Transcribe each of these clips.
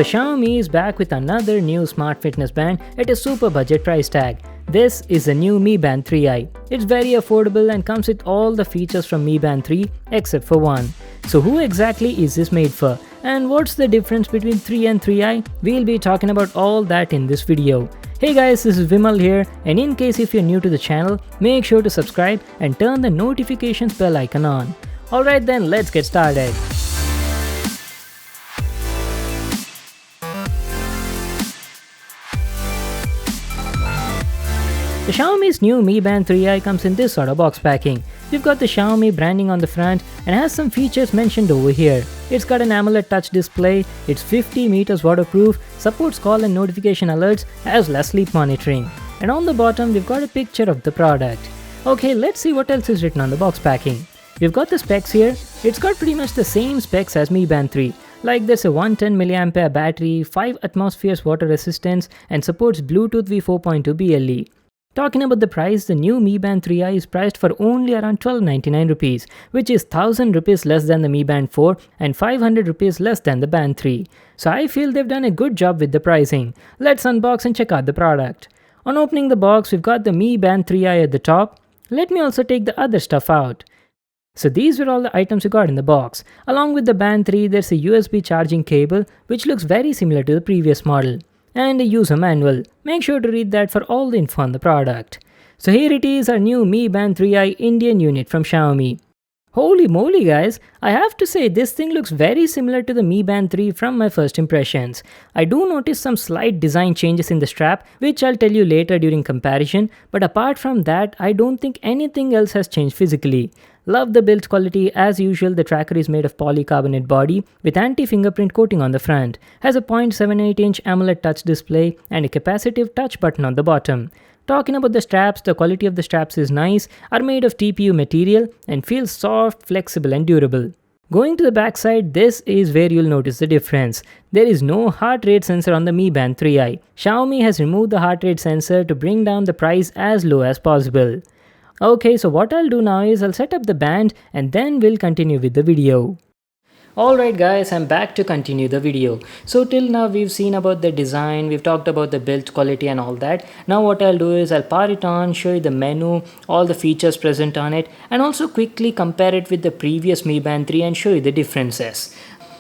So Xiaomi is back with another new smart fitness band at a super budget price tag. This is the new Mi Band 3i. It's very affordable and comes with all the features from Mi Band 3 except for one. So who exactly is this made for? And what's the difference between 3 and 3i? We'll be talking about all that in this video. Hey guys, this is Vimal here, and in case if you're new to the channel, make sure to subscribe and turn the notifications bell icon on. Alright then, let's get started. The Xiaomi's new Mi Band 3i comes in this sort of box packing. We've got the Xiaomi branding on the front and has some features mentioned over here. It's got an AMOLED touch display, it's 50 meters waterproof, supports call and notification alerts as well as sleep monitoring. And on the bottom we've got a picture of the product. Okay, let's see what else is written on the box packing. We've got the specs here. It's got pretty much the same specs as Mi Band 3. Like there's a 110 mAh battery, 5 atmospheres water resistance and supports Bluetooth v4.2 BLE. Talking about the price, the new Mi Band 3i is priced for only around 1299 rupees, which is 1000 rupees less than the Mi Band 4 and 500 rupees less than the Band 3. So I feel they've done a good job with the pricing. Let's unbox and check out the product. On opening the box, we've got the Mi Band 3i at the top. Let me also take the other stuff out. So these were all the items we got in the box. Along with the Band 3, there's a USB charging cable which looks very similar to the previous model. And a user manual. Make sure to read that for all the info on the product. So here it is, our new Mi Band 3i Indian unit from Xiaomi. Holy moly guys, I have to say this thing looks very similar to the Mi Band 3 from my first impressions. I do notice some slight design changes in the strap which I'll tell you later during comparison, but apart from that I don't think anything else has changed physically. Love the build quality. As usual, the tracker is made of polycarbonate body with anti-fingerprint coating on the front, has a 0.78-inch AMOLED touch display and a capacitive touch button on the bottom. Talking about the straps, the quality of the straps is nice, are made of TPU material and feel soft, flexible and durable. Going to the back side, this is where you'll notice the difference. There is no heart rate sensor on the Mi Band 3i. Xiaomi has removed the heart rate sensor to bring down the price as low as possible. Okay, so what I'll do now is I'll set up the band and then we'll continue with the video. Alright guys, I'm back to continue the video. So till now we've seen about the design, we've talked about the build quality and all that. Now what I'll do is I'll power it on, show you the menu, all the features present on it, and also quickly compare it with the previous Mi Band 3 and show you the differences.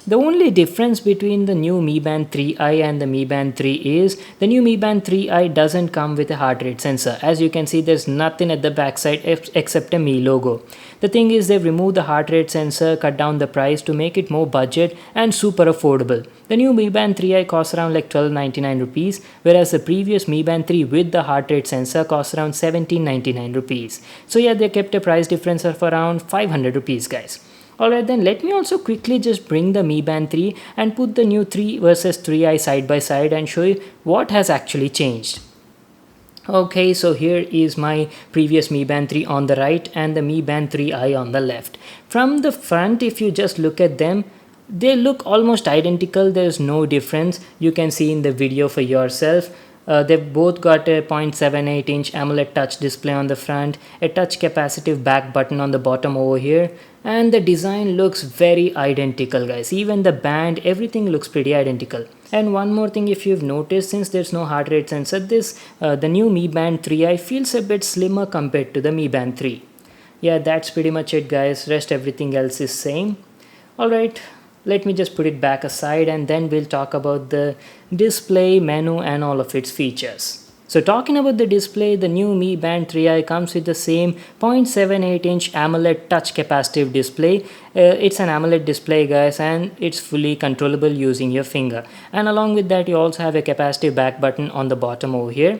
The only difference between the new Mi Band 3i and the Mi Band 3 is the new Mi Band 3i doesn't come with a heart rate sensor. As you can see, there's nothing at the backside except a Mi logo. The thing is they've removed the heart rate sensor, cut down the price to make it more budget and super affordable. The new Mi Band 3i costs around like 1299 rupees, whereas the previous Mi Band 3 with the heart rate sensor costs around 1799 rupees. So yeah, they kept a price difference of around 500 rupees guys. Alright then, let me also quickly just bring the Mi Band 3 and put the new 3 versus 3i side by side and show you what has actually changed. Okay, so here is my previous Mi Band 3 on the right and the Mi Band 3i on the left. From the front, if you just look at them, they look almost identical. There's no difference. You can see in the video for yourself. They've both got a 0.78-inch AMOLED touch display on the front, a touch capacitive back button on the bottom over here, and the design looks very identical guys. Even the band, everything looks pretty identical. And one more thing, if you've noticed, since there's no heart rate sensor, the new Mi Band 3i feels a bit slimmer compared to the Mi Band 3. Yeah, that's pretty much it guys. Rest everything else is same. Alright. Let me just put it back aside and then we'll talk about the display, menu and all of its features. So talking about the display, the new Mi Band 3i comes with the same 0.78-inch AMOLED touch capacitive display. It's an AMOLED display guys and it's fully controllable using your finger. And along with that you also have a capacitive back button on the bottom over here.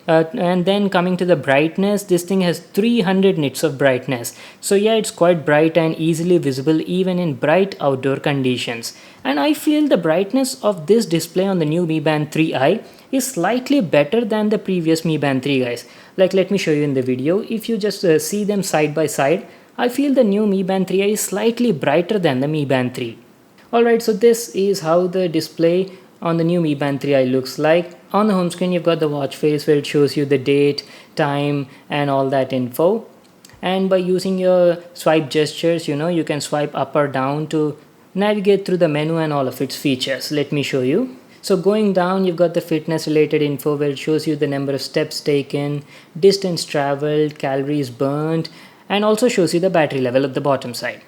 And then coming to the brightness, this thing has 300 nits of brightness. So yeah, it's quite bright and easily visible even in bright outdoor conditions. And I feel the brightness of this display on the new Mi Band 3i is slightly better than the previous Mi Band 3 guys. Like let me show you in the video. If you just see them side by side, I feel the new Mi Band 3i is slightly brighter than the Mi Band 3. Alright, so this is how the display on the new Mi Band 3i looks like. On the home screen you've got the watch face where it shows you the date, time and all that info. And by using your swipe gestures, you can swipe up or down to navigate through the menu and all of its features. Let me show you. So going down, you've got the fitness related info where it shows you the number of steps taken, distance traveled, calories burned, and also shows you the battery level at the bottom side.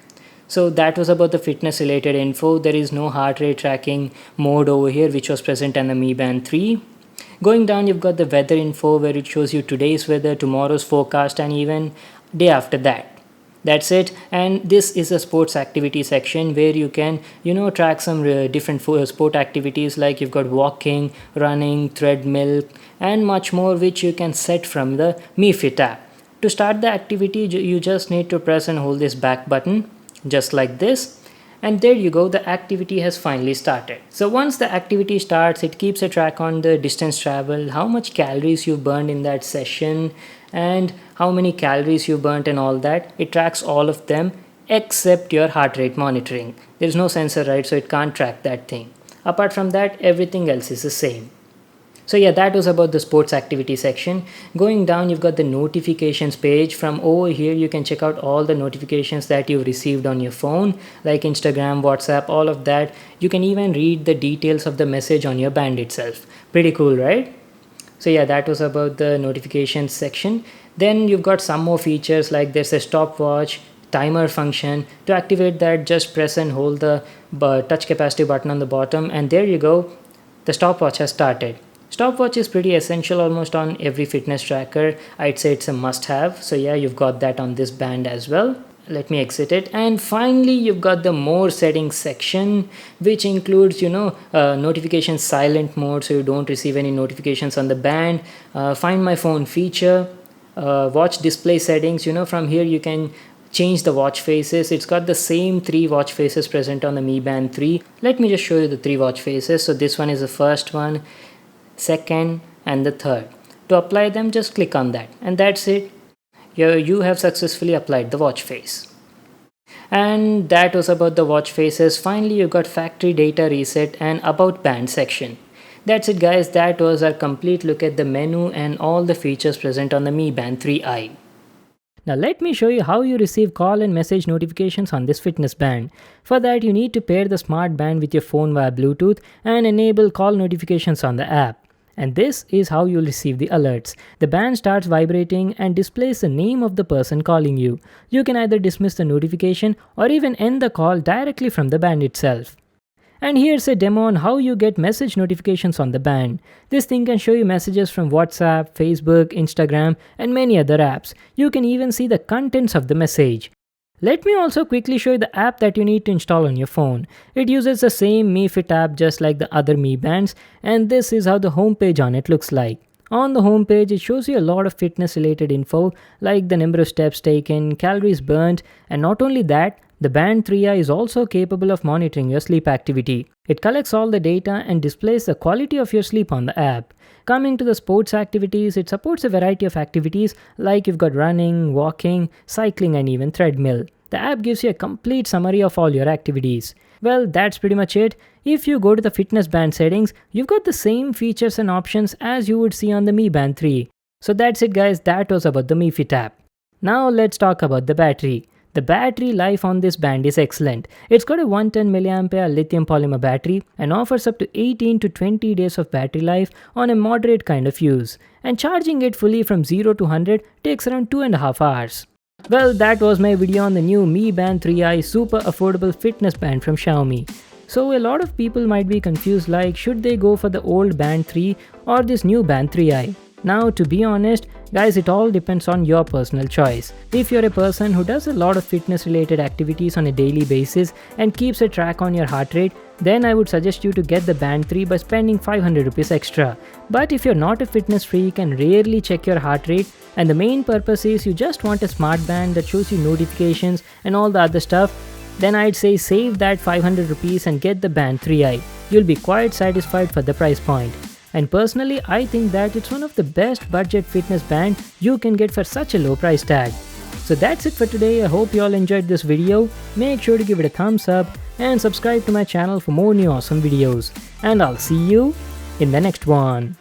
So that was about the fitness related info. There is no heart rate tracking mode over here, which was present on the Mi Band 3. Going down, you've got the weather info where it shows you today's weather, tomorrow's forecast, and even day after that. That's it. And this is a sports activity section where you can track some different sport activities, like you've got walking, running, treadmill, and much more, which you can set from the Mi Fit app. To start the activity, you just need to press and hold this back button just like this, and there you go, the activity has finally started. So once the activity starts, it keeps a track on the distance traveled, how much calories you burned in that session, and how many calories you burnt and all that. It tracks all of them except your heart rate monitoring. There's no sensor, right? So it can't track that thing. Apart from that, everything else is the same. So yeah, that was about the sports activity section. Going down, you've got the notifications page. From over here, you can check out all the notifications that you've received on your phone, like Instagram, WhatsApp, all of that. You can even read the details of the message on your band itself. Pretty cool, right? So yeah, that was about the notifications section. Then you've got some more features, like there's a stopwatch, timer function. To activate that, just press and hold the touch capacitive button on the bottom, and there you go, the stopwatch has started. Stopwatch is pretty essential almost on every fitness tracker. I'd say it's a must-have. So yeah, you've got that on this band as well. Let me exit it. And finally, you've got the more settings section, which includes notification silent mode, so you don't receive any notifications on the band. Find my phone feature, watch display settings. From here you can change the watch faces. It's got the same 3 watch faces present on the Mi Band 3. Let me just show you the 3 watch faces. So this one is the first one, second, and the third. To apply them, just click on that, and that's it. You have successfully applied the watch face. And that was about the watch faces. Finally, you got factory data reset and about band section. That's it, guys. That was our complete look at the menu and all the features present on the Mi Band 3i. Now let me show you how you receive call and message notifications on this fitness band. For that, you need to pair the smart band with your phone via Bluetooth and enable call notifications on the app. And this is how you'll receive the alerts. The band starts vibrating and displays the name of the person calling you. You can either dismiss the notification or even end the call directly from the band itself. And here's a demo on how you get message notifications on the band. This thing can show you messages from WhatsApp, Facebook, Instagram, and many other apps. You can even see the contents of the message. Let me also quickly show you the app that you need to install on your phone. It uses the same Mi Fit app just like the other Mi Bands, and this is how the homepage on it looks like. On the homepage, it shows you a lot of fitness related info like the number of steps taken, calories burnt, and not only that, the Band 3i is also capable of monitoring your sleep activity. It collects all the data and displays the quality of your sleep on the app. Coming to the sports activities, it supports a variety of activities like you've got running, walking, cycling, and even treadmill. The app gives you a complete summary of all your activities. Well, that's pretty much it. If you go to the fitness band settings, you've got the same features and options as you would see on the Mi Band 3. So that's it, guys. That was about the Mi Fit app. Now let's talk about the battery. The battery life on this band is excellent. It's got a 110 mAh lithium polymer battery and offers up to 18 to 20 days of battery life on a moderate kind of use. And charging it fully from 0 to 100 takes around 2.5 hours. Well, that was my video on the new Mi Band 3i super affordable fitness band from Xiaomi. So a lot of people might be confused, like should they go for the old Band 3 or this new Band 3i? Now, to be honest, guys, it all depends on your personal choice. If you're a person who does a lot of fitness related activities on a daily basis and keeps a track on your heart rate, then I would suggest you to get the Band 3 by spending 500 rupees extra. But if you're not a fitness freak and rarely check your heart rate, and the main purpose is you just want a smart band that shows you notifications and all the other stuff, then I'd say save that 500 rupees and get the Band 3i. You'll be quite satisfied for the price point. And personally, I think that it's one of the best budget fitness band you can get for such a low price tag. So that's it for today. I hope you all enjoyed this video. Make sure to give it a thumbs up and subscribe to my channel for more new awesome videos. And I'll see you in the next one.